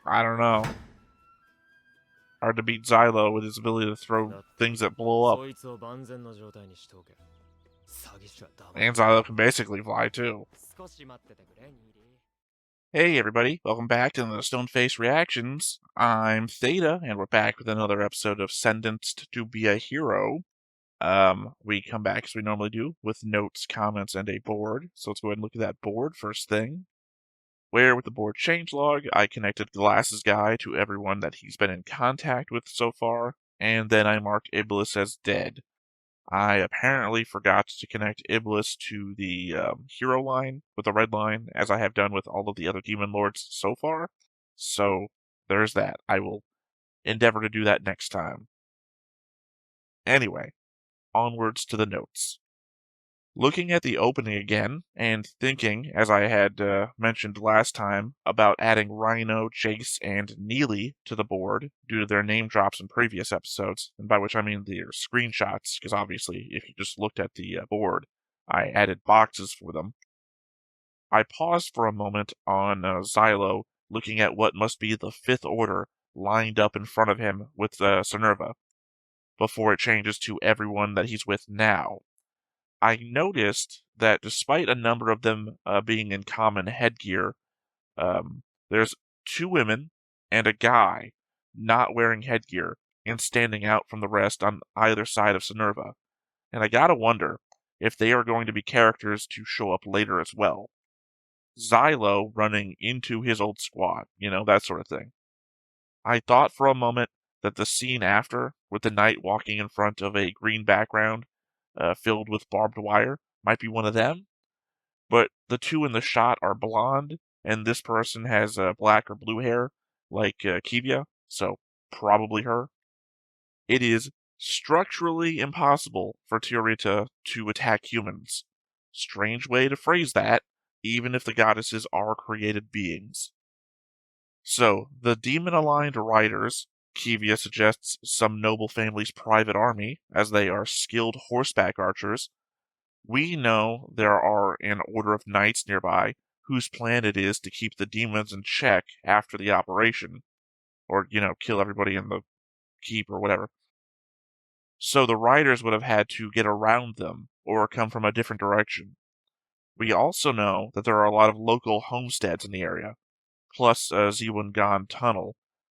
I don't know. Hard to beat Xylo with his ability to throw things that blow up. And Xylo can basically fly too. Hey everybody, welcome back to the Stoneface Reactions. I'm Theta, and we're back with another episode of Sentenced to be a Hero. We come back as we normally do, with notes, comments, and a board. So let's go ahead and look at that board first thing. Where with the board changelog, I connected Glasses Guy to everyone that he's been in contact with so far, and then I marked Iblis as dead. I apparently forgot to connect Iblis to the hero line with the red line, as I have done with all of the other demon lords so far. So there's that. I will endeavor to do that next time. Anyway, onwards to the notes. Looking at the opening again, and thinking, as I had mentioned last time, about adding Rhino, Jace, and Neely to the board due to their name drops in previous episodes, and by which I mean their screenshots, because obviously if you just looked at the board, I added boxes for them. I paused for a moment on Xylo, looking at what must be the Fifth Order lined up in front of him with Cinerva, before it changes to everyone that he's with now. I noticed that despite a number of them being in common headgear, there's two women and a guy not wearing headgear and standing out from the rest on either side of Cinerva. And I gotta wonder if they are going to be characters to show up later as well. Xylo running into his old squad, that sort of thing. I thought for a moment that the scene after, with the knight walking in front of a green background, filled with barbed wire, might be one of them. But the two in the shot are blonde, and this person has black or blue hair, like Kivya, so probably her. It is structurally impossible for Tiorita to attack humans. Strange way to phrase that, even if the goddesses are created beings. So, the demon-aligned riders, Kivya suggests some noble family's private army, as they are skilled horseback archers. We know there are an order of knights nearby whose plan it is to keep the demons in check after the operation, or, kill everybody in the keep or whatever. So the riders would have had to get around them or come from a different direction. We also know that there are a lot of local homesteads in the area, plus Ziwangan Tunnel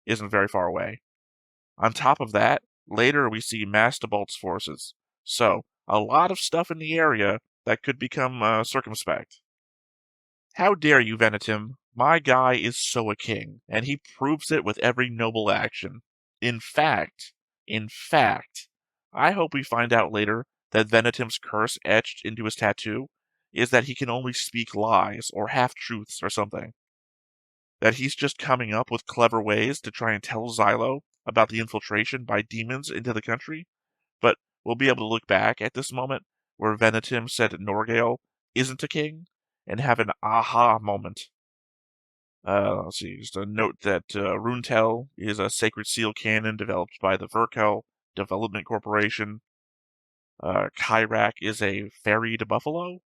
isn't very far away. On top of that, later we see Mastabolt's forces, so a lot of stuff in the area that could become circumspect. How dare you, Venetim? My guy is so a king, and he proves it with every noble action. In fact, I hope we find out later that Venetim's curse etched into his tattoo is that he can only speak lies or half-truths or something. That he's just coming up with clever ways to try and tell Xylo about the infiltration by demons into the country, but we'll be able to look back at this moment where Venetim said Norgale isn't a king and have an aha moment. Let's see, just a note that Runetel is a Sacred Seal cannon developed by the Verkel Development Corporation. Kyrak is a ferried buffalo,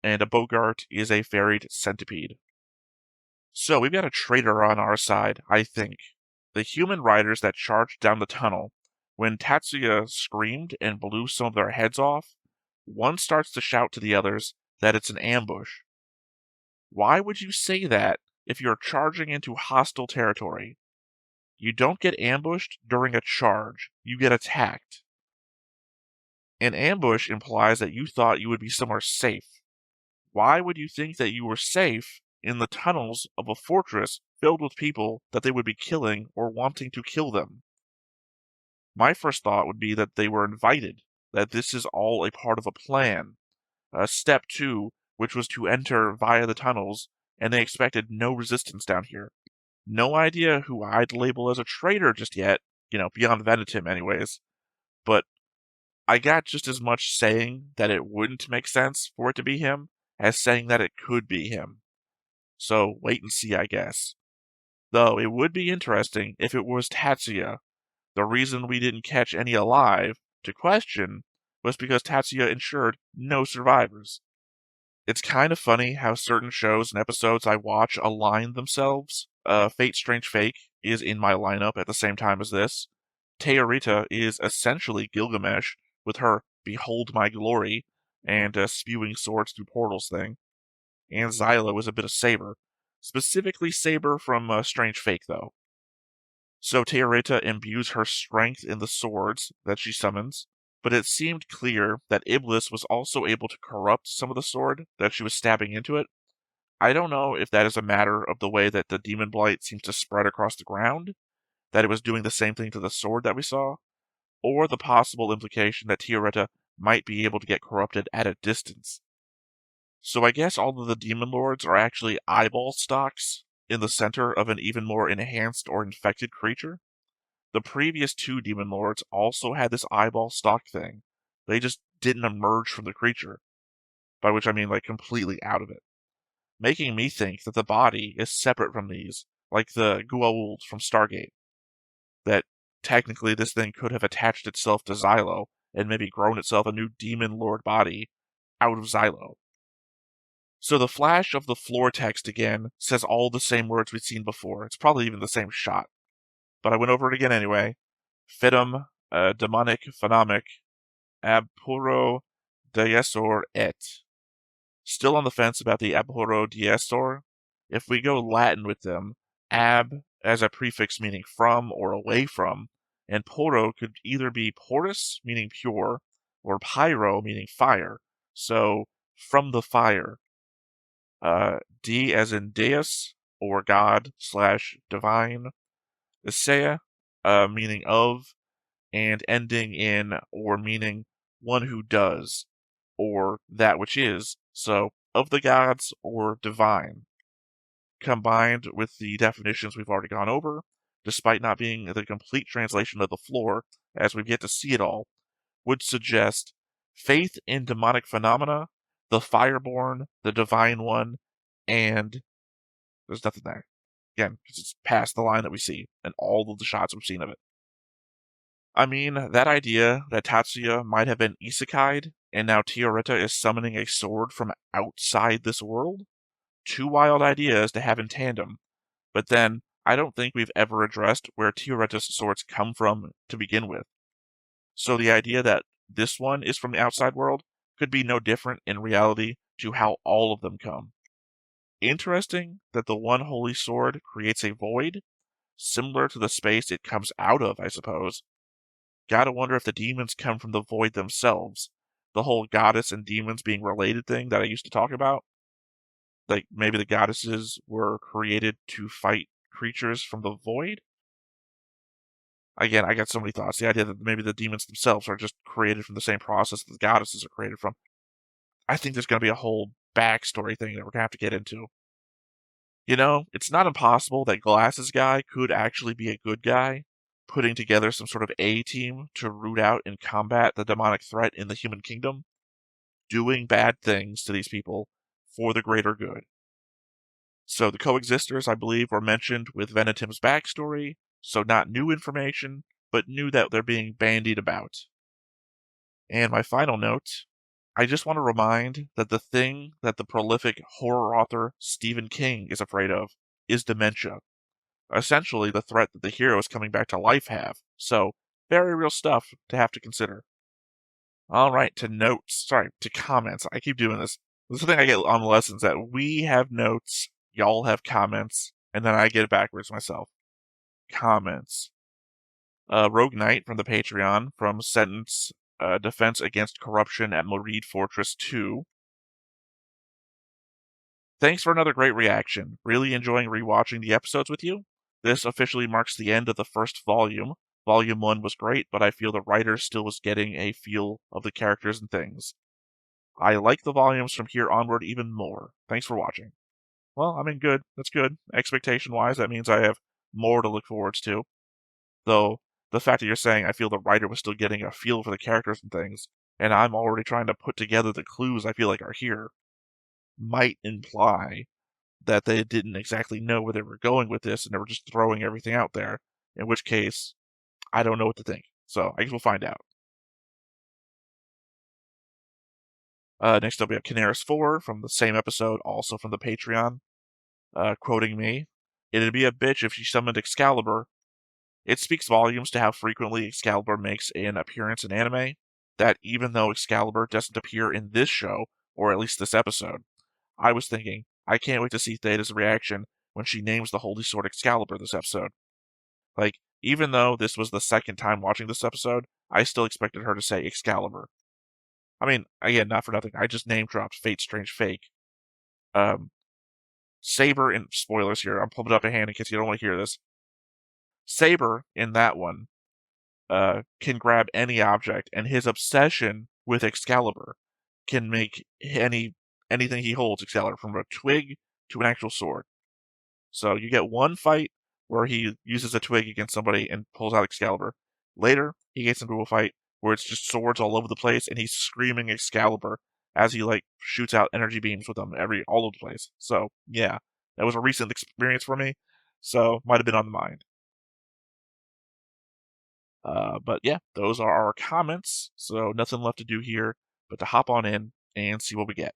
and a Bogart is a ferried centipede. So we've got a traitor on our side, I think. The human riders that charged down the tunnel. When Tatsuya screamed and blew some of their heads off, one starts to shout to the others that it's an ambush. Why would you say that if you're charging into hostile territory? You don't get ambushed during a charge, you get attacked. An ambush implies that you thought you would be somewhere safe. Why would you think that you were safe in the tunnels of a fortress filled with people that they would be killing or wanting to kill them? My first thought would be that they were invited, that this is all a part of a plan. Step 2, which was to enter via the tunnels, and they expected no resistance down here. No idea who I'd label as a traitor just yet, beyond Venetim anyways, but I got just as much saying that it wouldn't make sense for it to be him as saying that it could be him. So wait and see, I guess. Though it would be interesting if it was Tatsuya. The reason we didn't catch any alive to question was because Tatsuya ensured no survivors. It's kind of funny how certain shows and episodes I watch align themselves. Fate Strange Fake is in my lineup at the same time as this. Teorita is essentially Gilgamesh with her Behold My Glory and spewing swords through portals thing. And Xylo is a bit of Saber. Specifically Saber from Strange Fake, though. So Teorita imbues her strength in the swords that she summons, but it seemed clear that Iblis was also able to corrupt some of the sword that she was stabbing into it. I don't know if that is a matter of the way that the demon blight seems to spread across the ground, that it was doing the same thing to the sword that we saw, or the possible implication that Teorita might be able to get corrupted at a distance. So I guess all of the demon lords are actually eyeball stalks in the center of an even more enhanced or infected creature. The previous two demon lords also had this eyeball stalk thing. They just didn't emerge from the creature, by which I mean like completely out of it, making me think that the body is separate from these, like the Goa'uld from Stargate. That technically this thing could have attached itself to Xylo and maybe grown itself a new demon lord body out of Xylo. So the flash of the floor text again says all the same words we've seen before. It's probably even the same shot. But I went over it again anyway. Fidum, demonic, phenomic, abhorro, diesor et. Still on the fence about the abhorro diesor. If we go Latin with them, ab as a prefix meaning from or away from, and poro could either be porous, meaning pure, or pyro, meaning fire. So, from the fire. D as in deus, or God / divine. Isaiah, meaning of, and ending in or meaning one who does, or that which is, so of the gods or divine. Combined with the definitions we've already gone over, despite not being the complete translation of the floor, as we've yet to see it all, would suggest faith in demonic phenomena, the fireborn, the divine one, and there's nothing there. Again, because it's past the line that we see and all of the shots we've seen of it. I mean, that idea that Tatsuya might have been isekai'd, and now Teorita is summoning a sword from outside this world? Two wild ideas to have in tandem, but then I don't think we've ever addressed where Teorita's swords come from to begin with. So the idea that this one is from the outside world could be no different in reality to how all of them come. Interesting that the one holy sword creates a void, similar to the space it comes out of, I suppose. Gotta wonder if the demons come from the void themselves. The whole goddess and demons being related thing that I used to talk about. Like, maybe the goddesses were created to fight creatures from the void? Again, I got so many thoughts. The idea that maybe the demons themselves are just created from the same process that the goddesses are created from. I think there's going to be a whole backstory thing that we're going to have to get into. You know, it's not impossible that Glasses Guy could actually be a good guy, putting together some sort of A-team to root out and combat the demonic threat in the human kingdom, doing bad things to these people for the greater good. So the coexisters, I believe, were mentioned with Venetim's backstory, so not new information, but knew that they're being bandied about. And my final note, I just want to remind that the thing that the prolific horror author Stephen King is afraid of is dementia. Essentially the threat that the heroes coming back to life have. So, very real stuff to have to consider. Alright, to comments. I keep doing this. This is the thing I get on the lessons, that we have notes, y'all have comments, and then I get it backwards myself. Comments. Rogue Knight from the Patreon from Sentence Defense Against Corruption at Moreed Fortress 2. Thanks for another great reaction. Really enjoying rewatching the episodes with you. This officially marks the end of the first volume. Volume 1 was great, but I feel the writer still was getting a feel of the characters and things. I like the volumes from here onward even more. Thanks for watching. Well, I mean, good. That's good. Expectation-wise, that means I have more to look forward to. Though, the fact that you're saying I feel the writer was still getting a feel for the characters and things, and I'm already trying to put together the clues I feel like are here, might imply that they didn't exactly know where they were going with this and they were just throwing everything out there, in which case, I don't know what to think. So, I guess we'll find out. Next up, we have Canaris4 from the same episode, also from the Patreon, quoting me. It'd be a bitch if she summoned Excalibur. It speaks volumes to how frequently Excalibur makes an appearance in anime, that even though Excalibur doesn't appear in this show, or at least this episode, I was thinking, I can't wait to see Theta's reaction when she names the Holy Sword Excalibur this episode. Like, even though this was the second time watching this episode, I still expected her to say Excalibur. I mean, again, not for nothing, I just name-dropped Fate Strange Fake. Saber, and spoilers here, I'm pulling it up a hand in case you don't want to hear this. Saber, in that one, can grab any object, and his obsession with Excalibur can make anything he holds Excalibur, from a twig to an actual sword. So you get one fight where he uses a twig against somebody and pulls out Excalibur. Later, he gets into a fight where it's just swords all over the place, and he's screaming Excalibur as he shoots out energy beams with them all over the place. So yeah, that was a recent experience for me. So might have been on the mind. But yeah, those are our comments. So nothing left to do here but to hop on in and see what we get.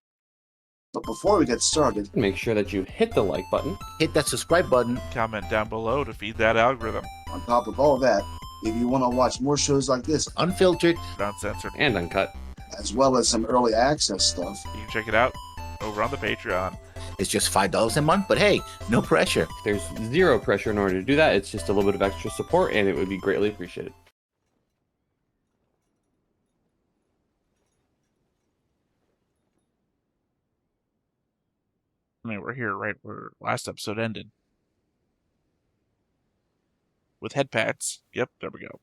But before we get started, make sure that you hit the like button, hit that subscribe button, comment down below to feed that algorithm. On top of all that, if you want to watch more shows like this, unfiltered, uncensored, and uncut, as well as some early access stuff, you can check it out over on the Patreon. It's just $5 a month, but hey, no pressure. There's zero pressure in order to do that. It's just a little bit of extra support, and it would be greatly appreciated. I mean, we're here right where last episode ended. With head pats. Yep, there we go.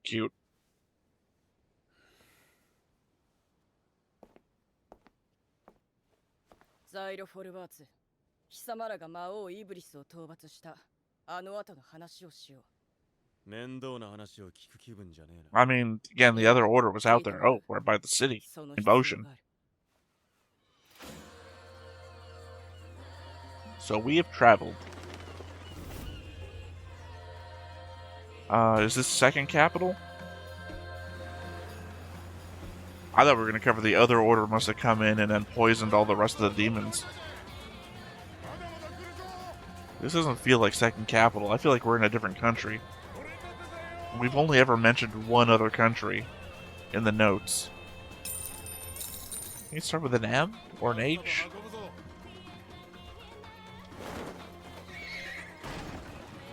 Cute. I mean, again, the other order was out there. Oh, we're by the city. In motion. So we have traveled. Is this second capital? I thought we were going to cover the other order must have come in and then poisoned all the rest of the demons. This doesn't feel like second capital. I feel like we're in a different country. We've only ever mentioned one other country in the notes. Can you start with an M or an H?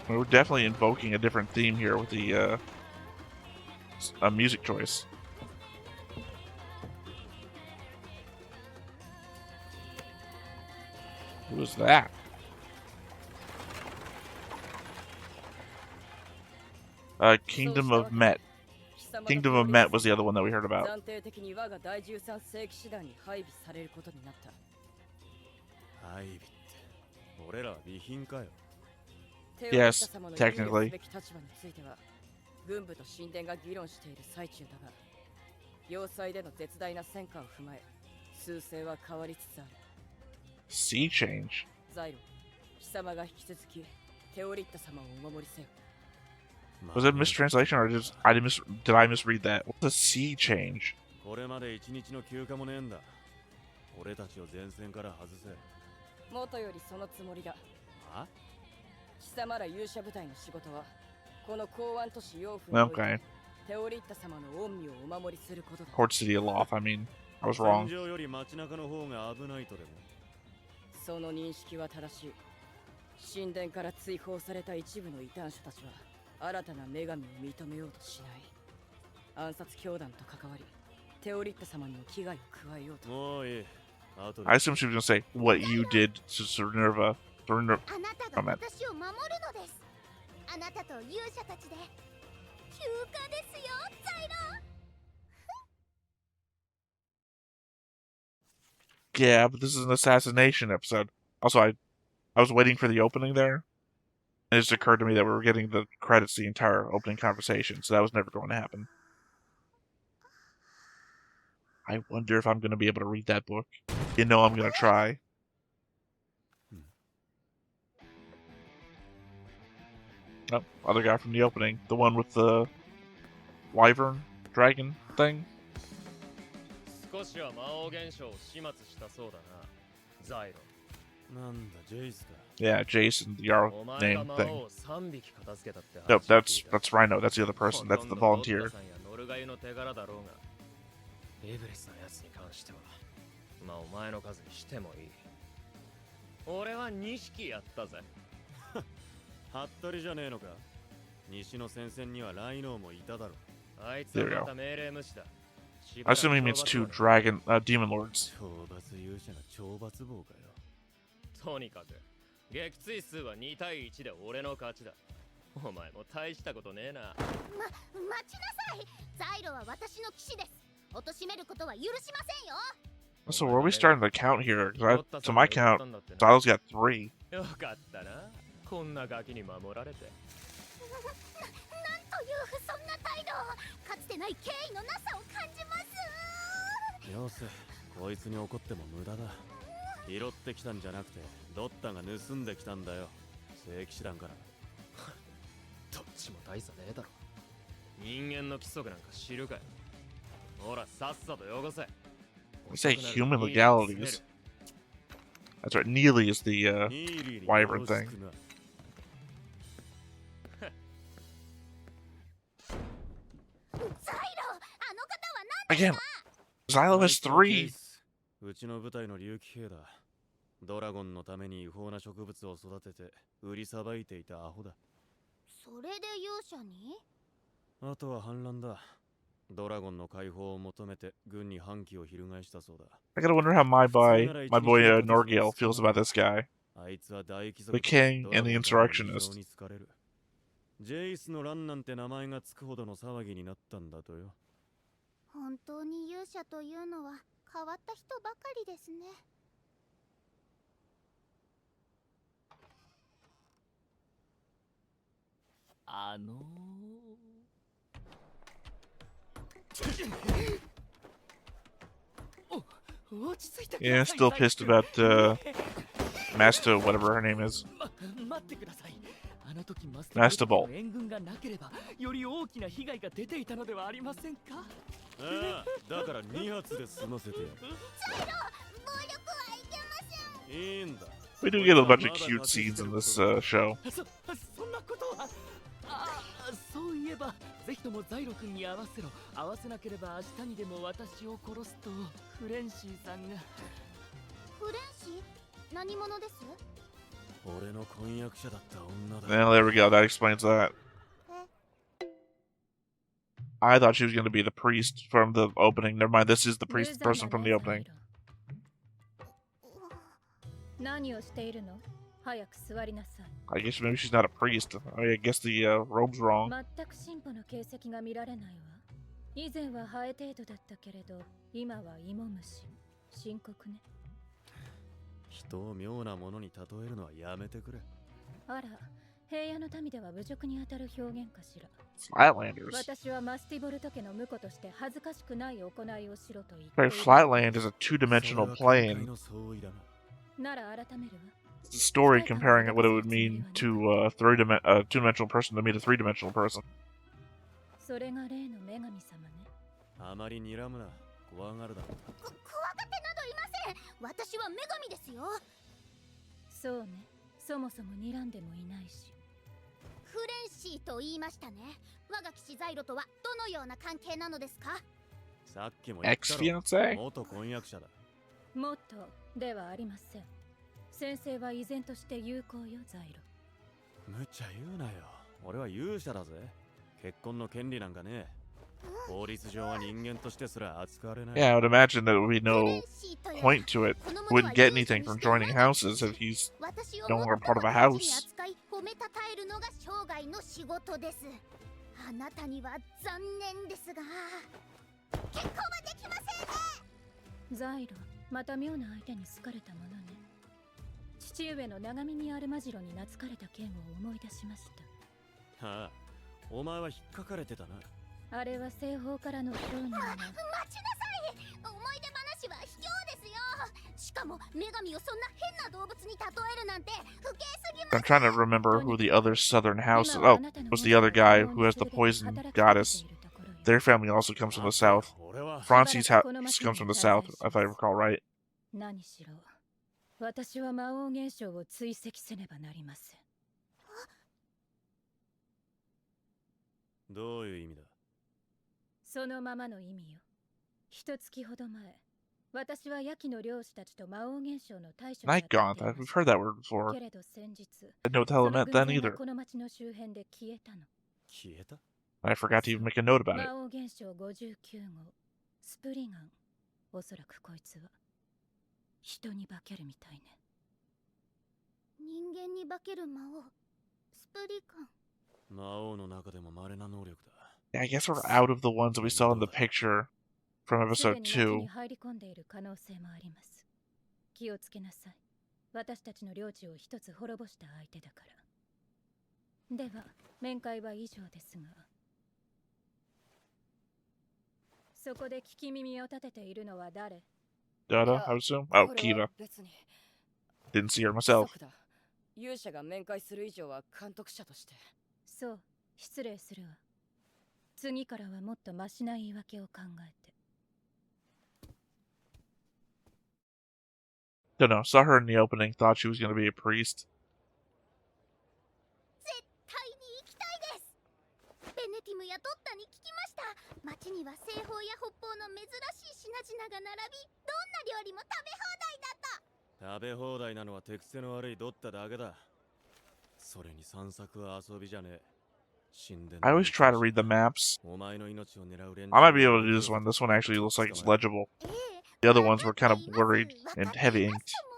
We're definitely invoking a different theme here with the music choice. Who was that? Kingdom of Met. Kingdom of Met was the other one that we heard about. Yes, technically. Sea change. Was it mistranslation or did I misread that? What's a sea change? Okay. Port City Ioff, I mean, I was wrong. I assume she was going to say what you did to Minerva. Yeah, but this is an assassination episode. Also, I was waiting for the opening there. And it just occurred to me that we were getting the credits the entire opening conversation, so that was never going to happen. I wonder if I'm going to be able to read that book. You know I'm gonna try. Oh, other guy from the opening. The one with the wyvern dragon thing. 少しは魔王現象を始末したそうだな、ザイロ。なんだ、ジェイスか。 Yeah, Jason, the Yarrow お前が name 魔 thing. 王を3匹片付けたって話 Nope, を聞いた。 that's Rhino. That's the other person. That's the ほとんど volunteer. ロッタさんやノルガイの手柄だろうが、イブリスのやつに関しては、まあお前の数にしてもいい。俺は2匹やったぜ。ハッタリじゃねえのか。西の戦線にはライノーもいただろ。あいつはまた命令無視だ。 I assume he means two demon lords. 懲罰勇者が懲罰棒かよ。とにかく、撃墜数は2対1で俺の勝ちだ。お前も大したことねえな。待ちなさい。ザイロは私の騎士です。貶めることは許しませんよ。 So where are we starting the count here? To my count, Zylo's got 3. よかったな。こんなガキに守られて。なんという不遜な態度。かつてない敬意のなさを感じます。よせ、こいつに怒っても無駄だ。拾ってきたんじゃなくて、ドッタが盗んできたんだよ。正規士団から。どっちも大差ねえだろ。人間の規則なんか知るかよ。ほら、さっさとよこせ。 We say human legalities. That's right. Neely is the wyvern thing. Again, Zylo has 3. うちの部隊の竜騎兵だ。ドラゴンのために違法な植物を育てて売りさばいていたアホだ。それで勇者に？あとは反乱だ。ドラゴンの解放を求めて軍に反旗を翻したそうだ。 I gotta wonder how my boy Norgale feels about this guy. あいつは大貴族 The king and the insurrectionist. ジェイスの乱なんて名前がつくほどの騒ぎになったんだとよ。本当に勇者というのは変わった人ばかりですね。Yeah, still pissed about Master, whatever her name is. 待ってください。あの時マスマスターボール援軍がなければより大きな被害が出ていたのではありませんか。ああ、だから2発で済ませてやる。暴力はいけません。いいんだ。We do get a bunch of cute scenes in this show. そんなことは。そういえばぜひともザイロ君に合わせろ。合わせなければ明日にでも私を殺すとフレンシーさんが。フレンシー？何者です？俺の婚約者だった女だ。 Well, there we go. That explains that. I thought she was going to be the priest from the opening. Never mind, this is the priest person from the opening. 何をしているの？早く座りなさい。 I guess maybe she's not a priest. I guess the robe's wrong. 全く進歩の形跡が見られないわ。以前はハエ程度だったけれど、今は芋虫。深刻ね。人を妙なものに例えるのはやめてくれ。あら、平野の民では侮辱にあたる表現かしら。 Flatlanders. 私はマスティボルト家の婿として恥ずかしくない行いをしろと言って Right, Flatland is a two-dimensional それは plane. 見解の相違だな。なら改めるわ。 It's a story comparing what it would mean to a two-dimensional person to meet a three-dimensional person. それが例の女神様ね。あまり睨むな。怖がるだろ。怖がってなどいません。私は女神ですよ。そうね。そもそも睨んでもいないし。フレンシーと言いましたね。我が騎士ザイロとはどのような関係なのですか？さっきも言ったろ。 Ex-fiancé? 元婚約者だ。もっとではありません。先生は依然として有効よ、ザイロ。無茶言うなよ。俺は勇者だぜ。結婚の権利なんかね。法律上は人間としてすら扱われない。 Yeah, I would imagine there would be no point to it. Wouldn't get anything from joining houses if he's no longer part of a house. 褒めたたえるのが生涯の仕事です。あなたには残念ですが結婚はできません。ザイロ、また妙な相手に好かれたものね。父上の長耳アルマジロに懐かれた件を思い出しました。はあ、お前は引っかかれてたな。あれは西方からの商人が。待ちなさい。思い出話は卑怯ですよ。しかも女神をそんな変な動物に例えるなんて不敬すぎま I'm trying to remember who the other southern house. Oh, was the other guy who has the poison goddess. Their family also comes from the south. 俺は Francie's house comes from the south, if I recall right. 何しろ私は魔王現象を追跡せねばなりません。どういう意味だ。そのままの意味よ。一月ほど前、私はヤキの漁師たちと魔王現象の対処に当た Night っていま Gaunt. We've し heard that word before. た。けれど先日、 I didn't know what the そ hell の it 軍 meant then 勢が either. この町の周辺で消えたの。消えた。 I forgot to even make a note about it. 魔王現象59号、スプリガン。おそらくこいつは人に化けるみたいね。人間に化ける魔王スプリカン。魔王の中でも稀な能力だ。 Yeah, I guess we're out of the ones that we saw in the picture from すで episode に町に 2. 入り込んでいる可能性もあります。気をつけなさい。私たちの領地を一つ滅ぼした相手だから。では、面会は以上ですが。そこで聞き耳を立てているのは誰？ Dada, I would assume? Oh, これは Kiva. 別に Didn't see her 規 myself. 則だ。勇者が面会する以上は監督者として。そう、失礼するわ。次からはもっとマシな言い訳を考えて。Don't know. Saw her in the opening. Thought she was going to be a priest. 絶対に行きたいです。ベネティムやドッタに聞きました。町には製法や北方の珍しい品々が並び、どんな料理も食べ放題だと。食べ放題なのは手癖の悪いドッタだけだ。それに散策は遊びじゃねえ。I always try to read the maps. お前の命を狙う連中 I might be able to do this one. This one actually looks like it's legible. ええ、 The other ones were kind of わかってい blurred ます and わかって heavy いま inked. すとも。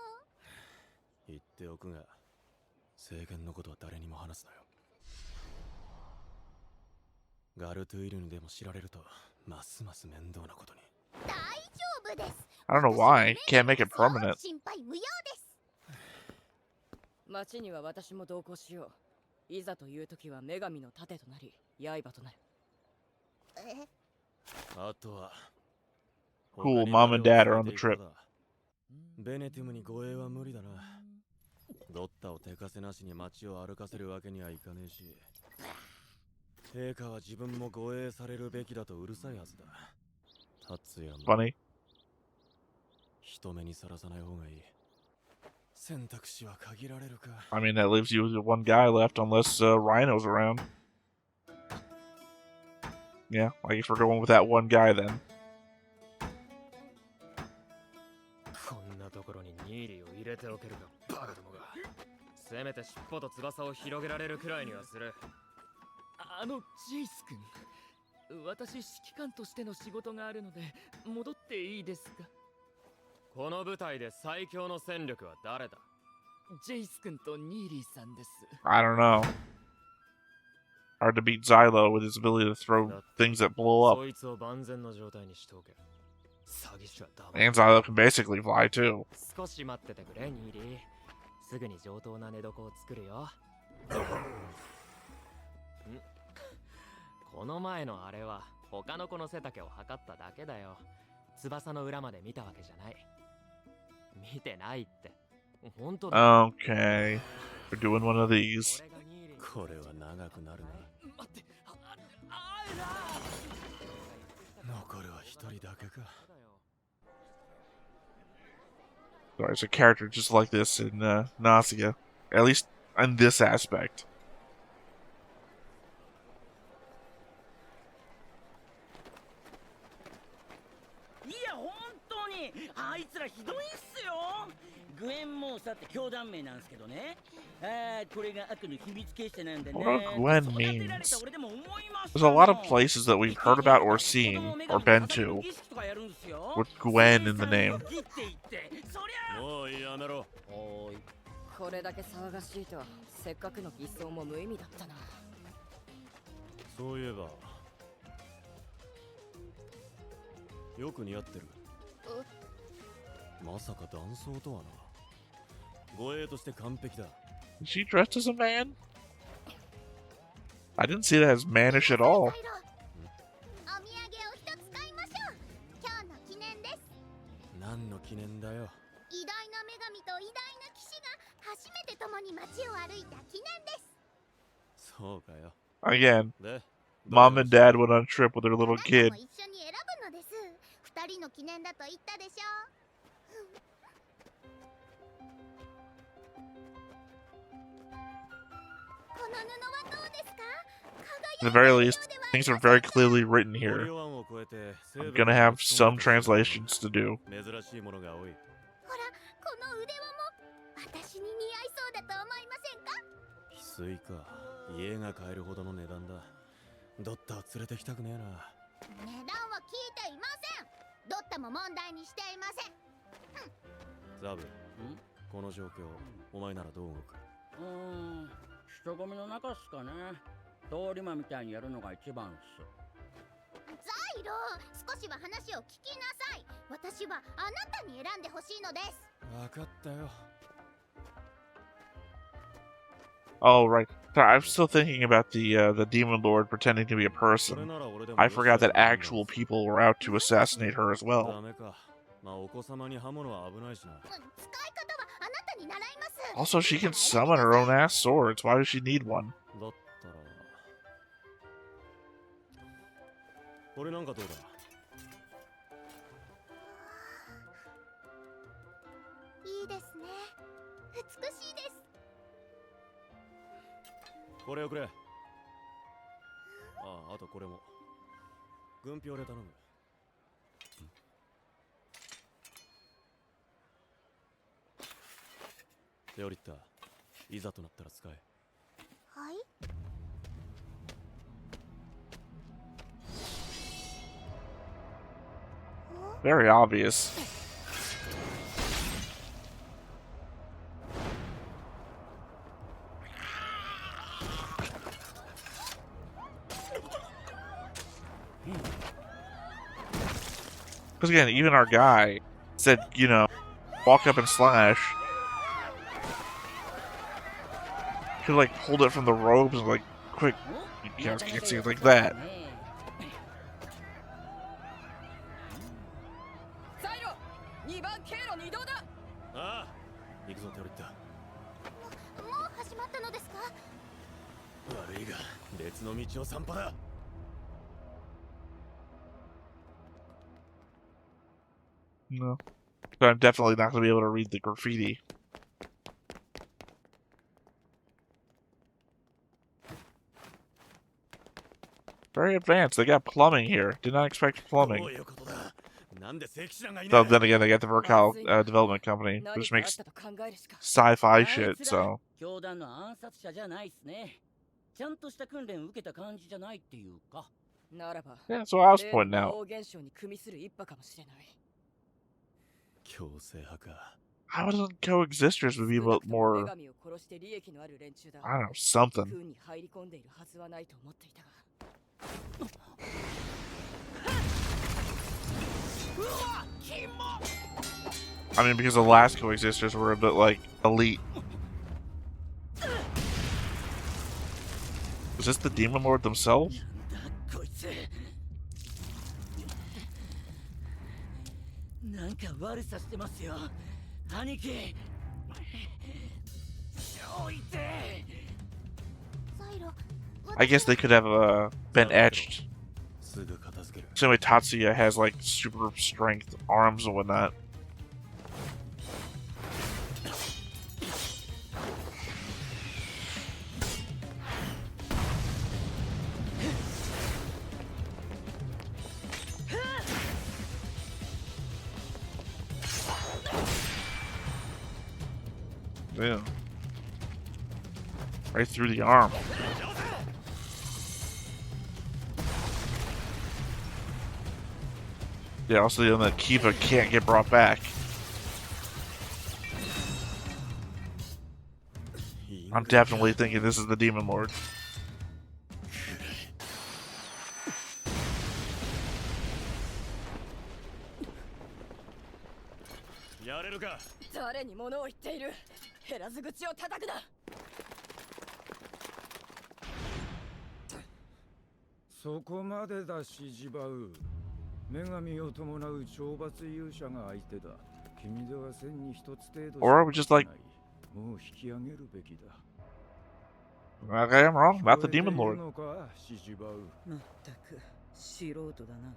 言っておくが、政権のことは誰にも話すなよ。ガルトゥイルにでも知られると、ますます面倒なことに。大丈夫です。 I don't know why. Can't make it permanent. 心配無用です。町には私も同行しよう。いざという時は女神の盾となり、刃となる。え、あとは、 Cool, mom and dad are on the trip. ベネティムに護衛は無理だな。ドッタを手かせなしに街を歩かせるわけにはいかねえし、陛下は自分も護衛されるべきだとうるさいはずだ。達也も Funny. 人目にさらさない方がいい。選択肢は限られるか。 I mean, that leaves you with one guy left unless Rhino's around. Yeah, I guess we're going with that one guy then. こんなところにニーリーを入れておけるか、バカどもが。せめて尻尾と翼を広げられるくらいにはする。ジェイス君、私指揮官としての仕事があるので戻っていいですか？この舞台で最強の戦力は誰だ？ジェイス君とニーリーさんです。 I don't know. Hard to beat Xylo with his ability to throw things that blow up. そいつを万全の状態にしておけ。詐欺師はダメ。 And Xylo can basically fly too. 少し待っててくれ、ニーリー。すぐに上等な寝床を作るよ。この前のあれは他の子の背丈を測っただけだよ。翼の裏まで見たわけじゃない。見てないって。本当だ。Okay. We're doing one of these. 俺がニーリーにこれは長くなるな。待って、残るは一人だけか。 There's a character just like this in Nausea. At least in this aspect. いや本当にあいつらひどいっすよ。グエンモーサって教団名なんですけどね。これが悪の秘密結社なんだね。 What Gwen 育てられ means. た俺でも思いました There's a lot of places that we've heard about or seen or been to with Gwen in the name. もうやめろ。これだけ騒がしいとせっかくの偽装も無意味だったな。そういえば、よく似合ってる。まさか男装とはな。護衛として完璧だ。 Is she dressed as a man? I didn't see that as mannish at all. お土産を一つ買いましょう。今日の記念です。何の記念だよ。偉偉大な騎士が初めて共に街を歩いた記念です。そうかよ。 Again, で、 mom and dad went on a trip with their あ little なた kid. も一緒に選ぶのです。二人の記念だと言ったでしょ。この布はどうですか？ At the very least, things are very clearly written here. 森湾を越えて I'm gonna have some translations to do. 珍しいものが多い。ほら、この腕輪も私に似合いそうだと思いませんか？翡翠か。家が買えるほどの値段だ。ドッタを連れてきたくねえな。値段は聞いていません。ドッタも問題にしていません。ザブ、この状況、お前ならどう動く？人混みの中っすかね。通り魔みたいにやるのが一番っす。ザイロ、少しは話を聞きなさい。私はあなたに選んでほしいのです。わかったよ。 Oh, right. I'm still thinking about the demon lord pretending to be a person. I forgot that actual people were out to assassinate her as ダ well. メか。まあお子様に刃物は危ないしな。使い方はあなたに習います。 Also, she can summon her own ass swords. Why does she need one? だったらこれなんかどうだ？いいですね。美しいです。これをくれ。ああ、あとこれも。軍票で頼む。テオリッタ、いざとなったら使え。はい。 Very obvious. Because again, even our guy said, you know, walk up and slash. Could like hold it from the ropes and like quick, you know, can't see it like that. 2番経路に移動だ。ああ、行くぞテオリッタ。もう始まったのですか？悪いが、別の道を散歩だ。 No. But I'm definitely not going to be able to read the graffiti. Very advanced. They got plumbing here. Did not expect plumbing. Though then again, they got the Vercal Development Company, which makes sci-fi shit, so... 教団の暗殺者じゃないっすね。ちゃんとした訓練を受けた感じじゃないっていうか。ならば、 Yeah, that's what I was pointing out. 現象に組みする一派かもしれない。 強制派か。 How does coexisters would be more... I don't know, something. I mean, because the last coexisters were a bit, like, elite. Is this the Demon Lord themselves? なんか悪さしてますよ、兄貴。おいて。 I guess they could have been etched. Same way Tatsuya has like super strength arms and whatnot. Yeah. Right through the arm. Yeah, also the Kiva can't get brought back. I'm definitely thinking this is the Demon Lord. So までだしじばう。女神を伴う懲罰勇者が相手だ。君では千に一つ程度 Or are we just like, もう引き上げるべきだ okay, I'm wrong, not the Demon Lord. まったく素人だな。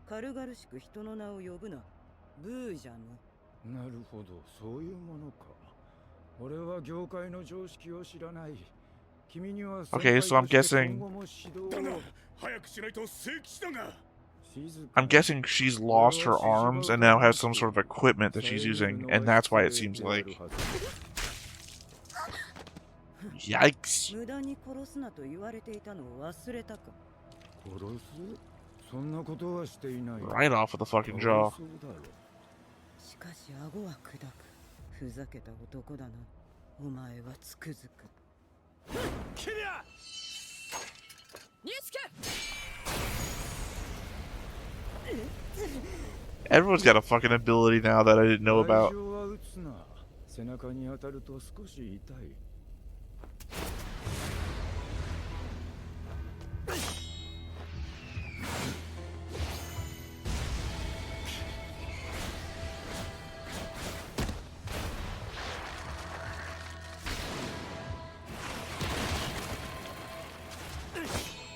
軽々しく人の名を呼ぶな。ブージャム。なるほど、そういうものか。俺は業界の常識を知らない。君には Okay, so I'm guessing she's lost her arms and now has some sort of equipment that she's using, and that's why it seems like. Yikes. 無駄に殺すなと言われていたのを忘れたか。殺す？そんなことはしていない。 Right off with the fucking jaw. しかし顎は砕く。ふざけた男だな。お前はつくづく。キリア！錦！ Everyone's got a fucking ability now that I didn't know about. 背中に当たると少し痛い。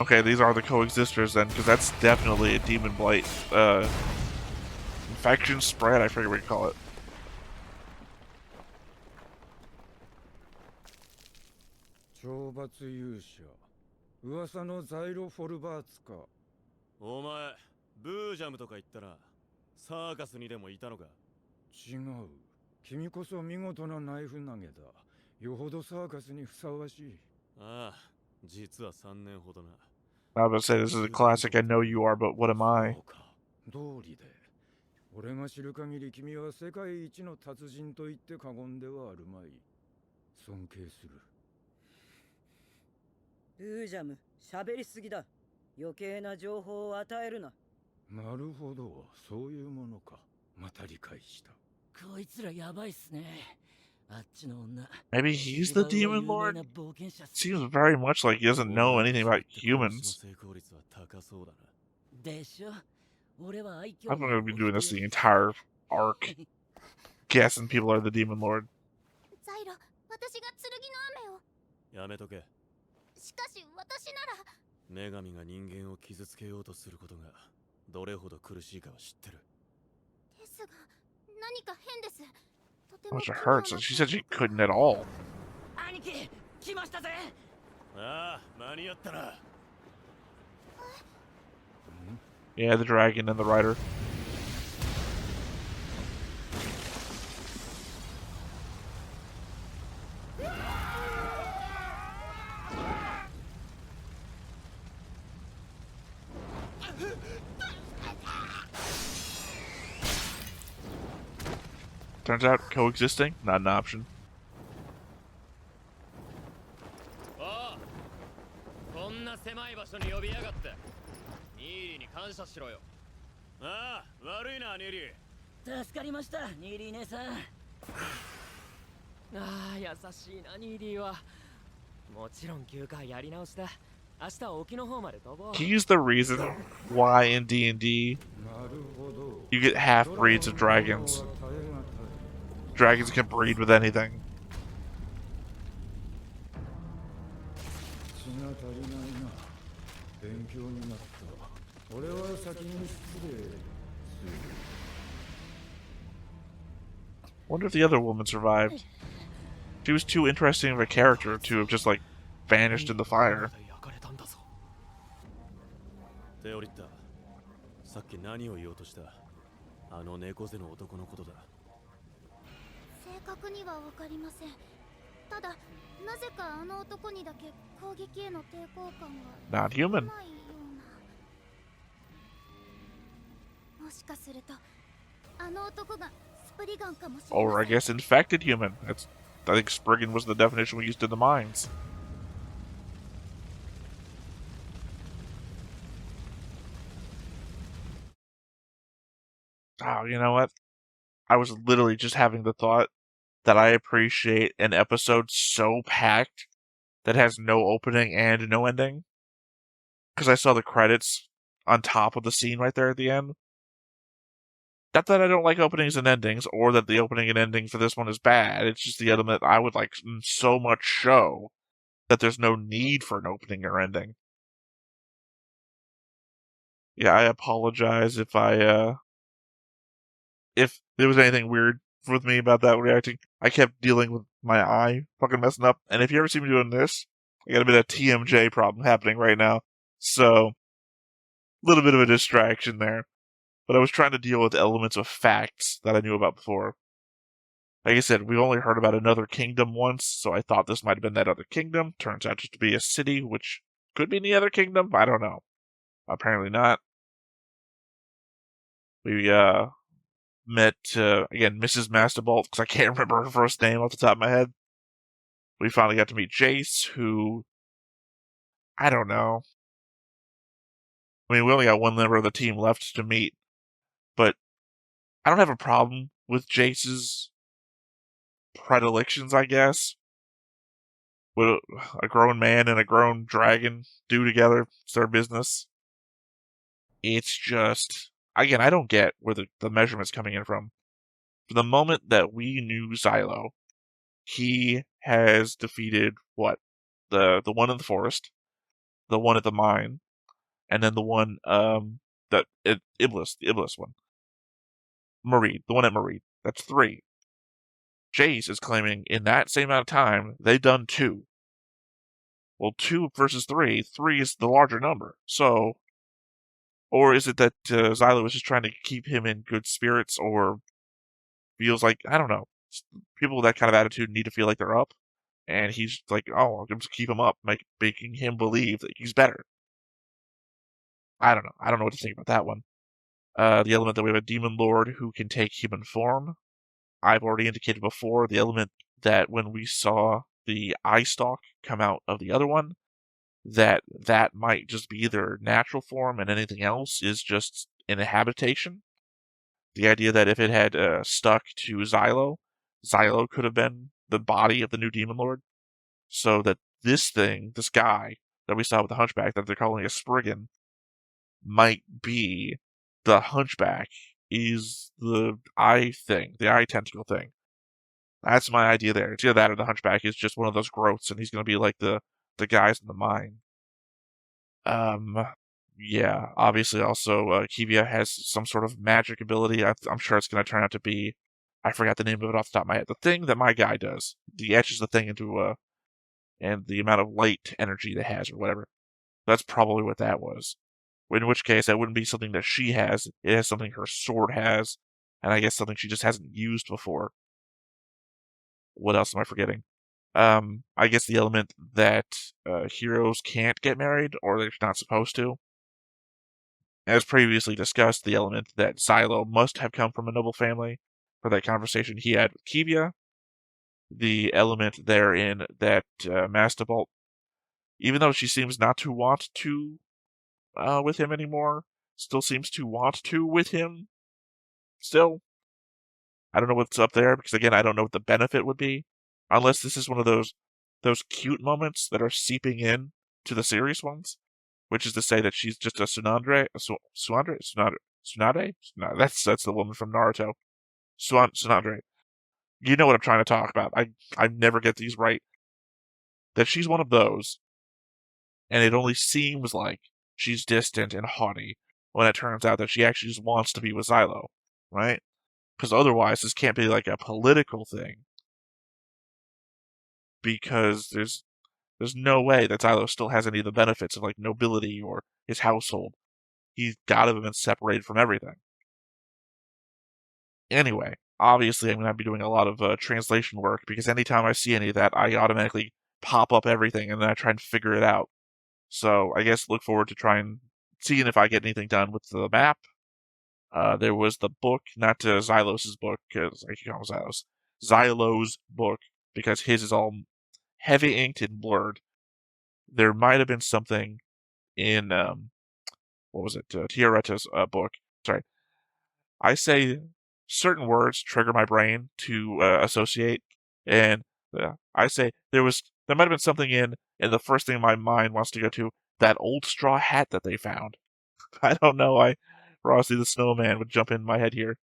Okay, these are the coexisters then, because that's definitely a demon blight. Infection spread, I forget what you call it. 懲罰勇者、噂のザイロフォルバーツか。お前、ブージャムとか言ったら、サーカスにでもいたのか？違う。君こそ見事なナイフ投げだ。よほどサーカスにふさわしい。ああ、実は3年ほどな。I was about to say this is a classic. I know you are, but what am I? 道理で。俺が知る限り君は世界一の達人と言って過言ではあるまい。尊敬する。ブージャム、喋りすぎだ。余計な情報を与えるな。なるほど、そういうものか。また理解した。こいつらやばいっすね。あっちの女。 Maybe he's the Demon Lord? Seems very much like he doesn't know anything about humans. でしょ。俺は愛嬌 I'm going to be doing this the entire arc. Guessing people are the Demon Lord. ザイロ、私が剣の雨を。やめとけ。しかし私なら。女神が人間を傷つけようとすることがどれほど苦しいかは知ってる。ですが、何か変です。 Which hurts, and she said she couldn't at all. 兄貴、来ましたぜ。ああ、間に合ったな。 Yeah, the dragon and the rider. Turns out coexisting, not an option. ああ、こんな狭い場所に呼びやがって。ニーリーに感謝しろよ。ああ、悪いな、ニーリー。助かりました、ニーリー姉さん。ああ、優しいな、ニーリーは。もちろん休暇やり直しだ。明日は沖の方まで飛ぼう。 He's the reason why in D&D you get half breeds of dragons. Dragons can breed with anything. Wonder if the other woman survived. She was too interesting of a character to have just like vanished in the fire. テオリッタ、さっき何を言おうとした？あの猫背の男のことだ。正確にはわかりません。ただ、なぜかあの男にだけ攻撃への抵抗感が Not human. ないような。もしかすると、あの男がスプリガンかもしれません。 Or I guess infected human. That's, I think Spriggan was the definition we used in the mines. Oh, you know what? I was literally just having the thought that I appreciate an episode so packed that has no opening and no ending. Because I saw the credits on top of the scene right there at the end. Not that I don't like openings and endings, or that the opening and ending for this one is bad. It's just the element I would like so much show that there's no need for an opening or ending. Yeah, I apologize if if there was anything weird with me about that reacting. I kept dealing with my eye fucking messing up, and if you ever see me doing this, I got a bit of TMJ problem happening right now. So, a little bit of a distraction there. But I was trying to deal with elements of facts that I knew about before. Like I said, we only heard about another kingdom once, so I thought this might have been that other kingdom. Turns out just to be a city, which could be in the other kingdom. I don't know. Apparently not. We met again Mrs. Masterbolt, because I can't remember her first name off the top of my head. We finally got to meet Jace, who I don't know. I mean, we only got one member of the team left to meet, but I don't have a problem with Jace's predilections, I guess. What a grown man and a grown dragon do together, it's their business. It's just, again, I don't get where the measurement's coming in from. For the moment that we knew Xylo, he has defeated what? The one in the forest, the one at the mine, and then the one the Iblis one. Mareed, the one at Mareed. That's 3. Jace is claiming in that same amount of time they've done 2. Well, 2 versus 3, 3 is the larger number. So, or is it that Xylo is just trying to keep him in good spirits, or feels like, I don't know. People with that kind of attitude need to feel like they're up, and he's like, oh, I'm just keep him up, making him believe that he's better. I don't know. I don't know what to think about that one. The element that we have a demon lord who can take human form. I've already indicated before the element that when we saw the eye stalk come out of the other one, that might just be their natural form and anything else is just an habitation. The idea that if it had stuck to Xylo, Xylo could have been the body of the new demon lord. So that this guy that we saw with the hunchback that they're calling a Spriggan, might be the hunchback is the eye thing, the eye tentacle thing. That's my idea there. It's either that or the hunchback is just one of those growths and he's going to be like the guys in the mine. Yeah, obviously also Kivia has some sort of magic ability. I'm sure it's going to turn out to be, I forgot the name of it off the top of my head. The thing that my guy does, he etches the thing into and the amount of light energy that has or whatever. That's probably what that was. In which case, that wouldn't be something that she has. It has something her sword has, and I guess something she just hasn't used before. What else am I forgetting? I guess the element that heroes can't get married, or they're not supposed to. As previously discussed, the element that Xylo must have come from a noble family for that conversation he had with Kivia. The element therein that Masterbolt, even though she seems not to want to with him anymore, still seems to want to with him. Still, I don't know what's up there because again, I don't know what the benefit would be, unless this is one of those cute moments that are seeping in to the serious ones, which is to say that she's just a Tsunade. No, that's the woman from Naruto. Tsunade. You know what I'm trying to talk about. I never get these right. That she's one of those, and it only seems like she's distant and haughty when it turns out that she actually just wants to be with Xylo, right? Because otherwise, this can't be like a political thing. Because there's no way that Xylo still has any of the benefits of like nobility or his household. He's got to have been separated from everything. Anyway, obviously, I'm going to be doing a lot of translation work because anytime I see any of that, I automatically pop up everything and then I try and figure it out. So I guess look forward to trying seeing if I get anything done with the map. There was the book, not Xylos' book, because I keep calling Xylos. Xylo's book, because his is all heavy inked and blurred. There might have been something in, what was it, Tiareta's book. Sorry. I say certain words trigger my brain to associate, and I say there might have been something in, and the first thing my mind wants to go to, that old straw hat that they found. I don't know, Frosty the Snowman would jump in my head here.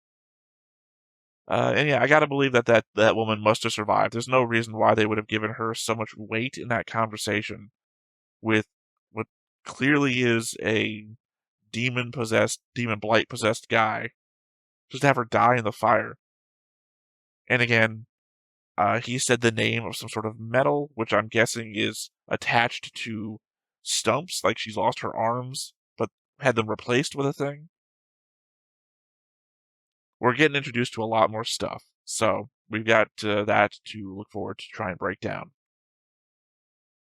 And yeah, I gotta believe that woman must have survived. There's no reason why they would have given her so much weight in that conversation with what clearly is a demon blight possessed guy. Just have her die in the fire. And again, he said the name of some sort of metal, which I'm guessing is attached to stumps, like she's lost her arms, but had them replaced with a thing. We're getting introduced to a lot more stuff, so we've got that to look forward to try and break down.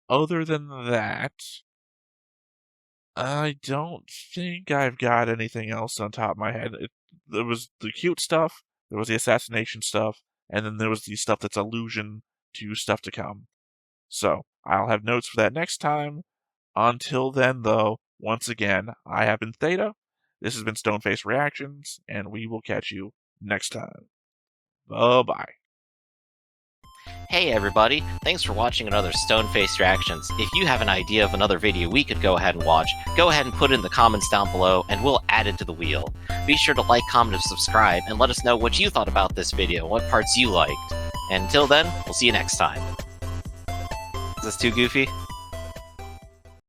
Other than that, I don't think I've got anything else on top of my head. There was the cute stuff, there was the assassination stuff, and then there was the stuff that's allusion to stuff to come. So, I'll have notes for that next time. Until then, though, once again, I have been Theta, this has been Stoneface Reactions, and we will catch you next time. Bye-bye. Hey everybody, thanks for watching another Stoneface Reactions. If you have an idea of another video we could go ahead and watch, go ahead and put it in the comments down below and we'll add it to the wheel. Be sure to like, comment, and subscribe, and let us know what you thought about this video, what parts you liked. And until then, we'll see you next time. Is this too goofy?